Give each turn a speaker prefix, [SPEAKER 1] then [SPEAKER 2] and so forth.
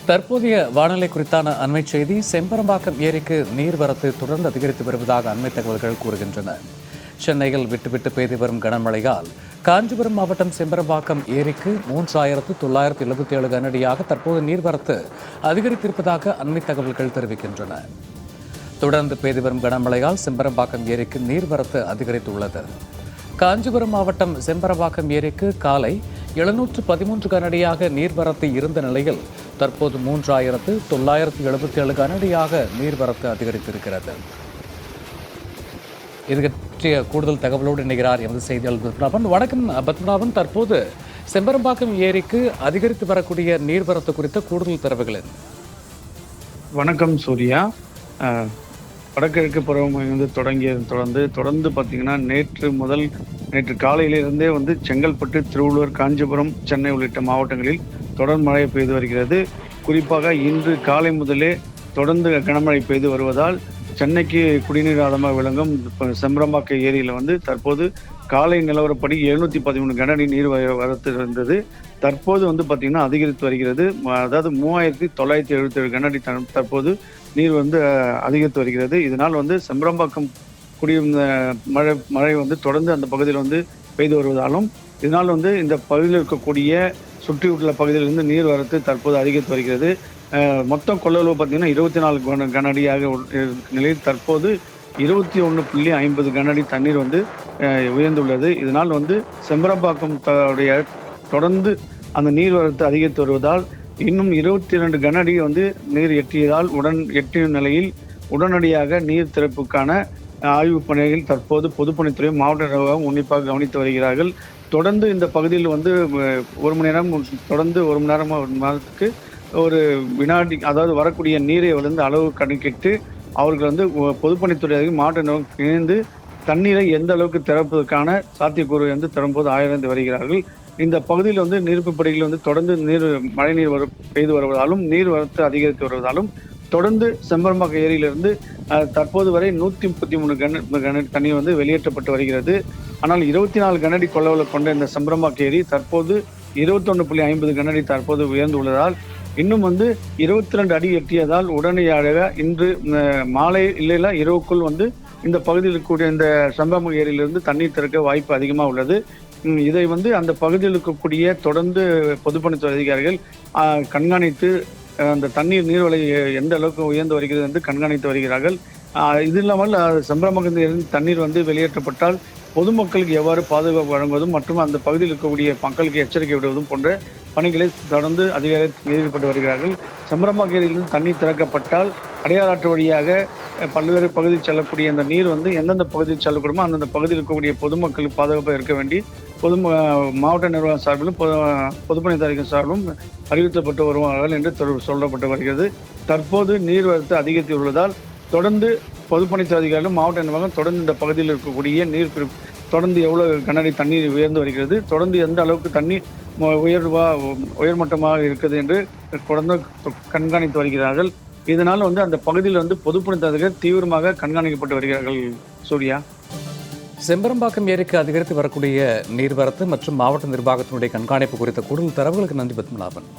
[SPEAKER 1] தற்போதைய வானிலை குறித்தான அண்மை செய்தி. செம்பரம்பாக்கம் ஏரிக்கு நீர்வரத்து தொடர்ந்து அதிகரித்து வருவதாக அண்மை தகவல்கள் கூறுகின்றன. சென்னையில் விட்டுவிட்டு பெய்து வரும் கனமழையால் காஞ்சிபுரம் மாவட்டம் செம்பரம்பாக்கம் ஏரிக்கு 3977 கனஅடியாக தற்போது நீர்வரத்து அதிகரித்திருப்பதாக அண்மை தகவல்கள் தெரிவிக்கின்றன. தொடர்ந்து பெய்து வரும் கனமழையால் செம்பரம்பாக்கம் ஏரிக்கு நீர்வரத்து அதிகரித்துள்ளது. காஞ்சிபுரம் மாவட்டம் செம்பரம்பாக்கம் ஏரிக்கு காலை 713 கனஅடியாக நீர்வரத்து இருந்த நிலையில் தற்போது 3977 கனஅடியாக நீர்வரத்து அதிகரித்திருக்கிறது. இது பற்றிய கூடுதல் தகவலோடு இணைகிறார் எமது செய்தியாளர் பத்மநாபன். வணக்கம் பத்மநாபன், தற்போது செம்பரம்பாக்கம் ஏரிக்கு அதிகரித்து வரக்கூடிய நீர்வரத்து குறித்த கூடுதல் தரவுகள் என்ன?
[SPEAKER 2] வணக்கம் சூர்யா. வடகிழக்கு பருவமழை தொடர்ந்து பார்த்தீங்கன்னா நேற்று காலையிலிருந்தே செங்கல்பட்டு, திருவள்ளூர், காஞ்சிபுரம், சென்னை உள்ளிட்ட மாவட்டங்களில் தொடர் மழை பெய்து வருகிறது. குறிப்பாக இன்று காலை முதலே தொடர்ந்து கனமழை பெய்து வருவதால் சென்னைக்கு குடிநீர் ஆதாரமாக விளங்கும் செம்பரம்பாக்கம் ஏரியில் தற்போது காலை நிலவரப்படி 713 கனஅடி நீர் வரத்து இருந்தது. தற்போது பார்த்தீங்கன்னா அதிகரித்து வருகிறது. அதாவது 3977 கனஅடி தற்போது நீர் அதிகரித்து வருகிறது. இதனால் செம்பரம்பாக்கம் மழை தொடர்ந்து அந்த பகுதியில் பெய்து வருவதாலும் இதனால் இந்த பகுதியில் இருக்கக்கூடிய சுற்றியுள்ள பகுதியிலிருந்து நீர் வரத்து தற்போது அதிகரித்து வருகிறது. மொத்தம் கொள்ளளவு பார்த்தீங்கன்னா 24 கனஅடியாக நிலையில் தற்போது 21.50 கனஅடி தண்ணீர் உயர்ந்துள்ளது. இதனால் செம்பரம்பாக்கம் தொடர்ந்து அந்த நீர் வரத்து அதிகரித்து வருவதால் இன்னும் 22 கனஅடி நீர் எட்டிய நிலையில் உடனடியாக நீர் திறப்புக்கான ஆய்வுப் பணிகள் தற்போது பொதுப்பணித்துறை, மாவட்ட நிர்வாகம் உன்னிப்பாக கவனித்து வருகிறார்கள். தொடர்ந்து இந்த பகுதியில் 1 மணி நேரம் தொடர்ந்து 1 மணி நேரத்துக்கு ஒரு வினாடி, அதாவது வரக்கூடிய நீரை அளவு கணக்கிட்டு அவர்கள் பொதுப்பணித்துறை, மாவட்ட நிர்வாகம் இணைந்து தண்ணீரை எந்த அளவுக்கு திறப்பதற்கான சாத்தியக்கூறு திறம்போது ஆராய்ந்து வருகிறார்கள். இந்த பகுதியில் நீர்ப்பு படைகள் தொடர்ந்து மழைநீர் பெய்து வருவதாலும் நீர் வரத்து அதிகரித்து வருவதாலும் தொடர்ந்து செம்பரம்பாக்கம் ஏரியிலிருந்து தற்போது வரை 133 கனஅடி தண்ணீர் வெளியேற்றப்பட்டு வருகிறது. ஆனால் 24 கனஅடி கொள்ளளவு கொண்ட இந்த செம்பரம்பாக்கம் ஏரி தற்போது 21.50 கனஅடி தற்போது உயர்ந்துள்ளதால் இன்னும் 22 அடி எட்டியதால் உடனடியாக இன்று மாலை இல்லைன்னா இரவுக்குள் இந்த பகுதியில் இருக்கக்கூடிய இந்த செம்பரம்பாக்கம் ஏரியிலிருந்து தண்ணீர் திறக்க வாய்ப்பு அதிகமாக உள்ளது. இதை அந்த பகுதியில் இருக்கக்கூடிய தொடர்ந்து பொதுப்பணித்துறை அதிகாரிகள் கண்காணித்து அந்த நீர்வளை எந்த அளவுக்கு உயர்ந்து வருகிறது என்று கண்காணித்து வருகிறார்கள். இது இல்லாமல் செம்பரம்பாக்கம் தண்ணீர் வெளியேற்றப்பட்டால் பொதுமக்களுக்கு எவ்வாறு பாதுகாப்பு வழங்குவதும் மற்றும் அந்த பகுதியில் இருக்கக்கூடிய மக்களுக்கு எச்சரிக்கை விடுவதும் போன்ற பணிகளை தொடர்ந்து அதிகாரிகள் ஈடுபட்டு வருகிறார்கள். செம்பரம்பாக்கம் ஏரியிலிருந்து தண்ணீர் திறக்கப்பட்டால் அடையாறு வழியாக பல்வேறு பகுதியில் செல்லக்கூடிய அந்த நீர் எந்தெந்த பகுதியில் செல்லக்கூடுமோ அந்தந்த பகுதியில் இருக்கக்கூடிய பொதுமக்களுக்கு பாதுகாப்பாக இருக்க வேண்டி மாவட்ட நிர்வாகம் சார்பிலும் பொதுப்பணித்துறை சார்பிலும் அறிவிக்கப்பட்டு வருவார்கள் என்று சொல்லப்பட்டு வருகிறது. தற்போது நீர்வரத்து அதிகரித்து உள்ளதால் தொடர்ந்து பொதுப்பணித்துறை அதிகாரிகளும் மாவட்ட நிர்வாகம் தொடர்ந்து இந்த பகுதியில் இருக்கக்கூடிய நீர் தொடர்ந்து எவ்வளவு கனஅடி தண்ணீர் உயர்ந்து வருகிறது, தொடர்ந்து எந்த அளவுக்கு தண்ணீர் உயர்மட்டமாக இருக்குது என்று தொடர்ந்து கண்காணித்து வருகிறார்கள். இதனால் அந்த பகுதியில் பொதுப்பணித்துறை அதிகாரிகள் தீவிரமாக கண்காணிக்கப்பட்டு வருகிறார்கள். சூர்யா,
[SPEAKER 1] செம்பரம்பாக்கம் ஏரிக்கு அதிகரித்து வரக்கூடிய நீர்வரத்து மற்றும் மாவட்ட நிர்வாகத்தினுடைய கண்காணிப்பு குறித்த கூடுதல் தரவுகளுக்கு நன்றி பத்மநாபன்.